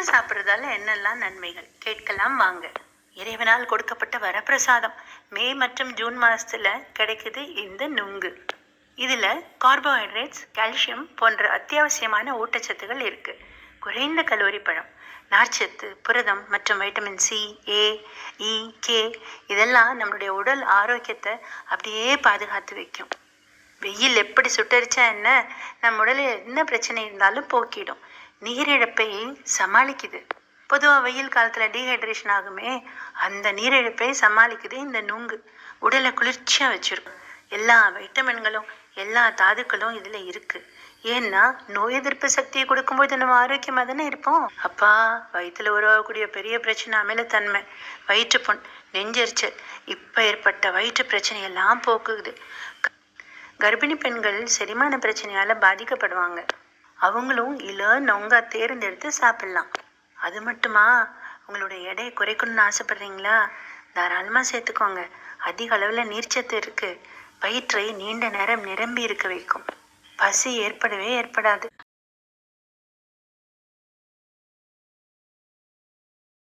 நுங்கு சாப்பிட்றதால என்னெல்லாம் நன்மைகள் கேட்கலாம் வாங்க. இறைவனால் கொடுக்கப்பட்ட வரப்பிரசாதம். மே மற்றும் ஜூன் மாதத்தில் கிடைக்குது இந்த நுங்கு. இதில் கார்போஹைட்ரேட்ஸ், கால்சியம் போன்ற அத்தியாவசியமான ஊட்டச்சத்துகள் இருக்குது. குறைந்த கலோரி பழம். நார்ச்சத்து, புரதம் மற்றும் வைட்டமின் சி, ஏ, இ, கே இதெல்லாம் நம்மளுடைய உடல் ஆரோக்கியத்தை அப்படியே பாதுகாத்து வைக்கும். வெயில் எப்படி சுட்டரிச்சா என்ன, நம்ம உடலில் என்ன பிரச்சனை இருந்தாலும் போக்கிடும். நீரிழப்பை சமாளிக்குது. பொதுவாக வெயில் காலத்தில் டீஹைட்ரேஷன் ஆகுமே, அந்த நீரிழப்பை சமாளிக்குது இந்த நுங்கு. உடலை குளிர்ச்சியாக வச்சிருக்கும். எல்லா வைட்டமின்களும் எல்லா தாதுக்களும் இதில் இருக்குது. ஏன்னா நோய் எதிர்ப்பு சக்தியை கொடுக்கும்போது நம்ம ஆரோக்கியமாக தானே இருப்போம். அப்பா, வயிற்றில் உருவாகக்கூடிய பெரிய பிரச்சனை அமிலத்தன்மை, வயிற்றுப்புண், நெஞ்செரிச்சல், இப்போ ஏற்பட்ட வயிற்று பிரச்சனையெல்லாம் போக்குது. கர்ப்பிணி பெண்கள் செரிமான பிரச்சனையால் பாதிக்கப்படுவாங்க. அவங்களும் நொங்கா தேர்ந்தெடுத்து சாப்பிடலாம். அது மட்டுமா, உங்களோட எடையை குறைக்கணும்னு ஆசைப்படுறீங்களா? தாராளமாக சேர்த்துக்கோங்க. அதிக அளவில் நீர்ச்சத்து இருக்குது. வயிற்றை நீண்ட நேரம் நிரம்பி இருக்க வைக்கும். பசி ஏற்படவே ஏற்படாது.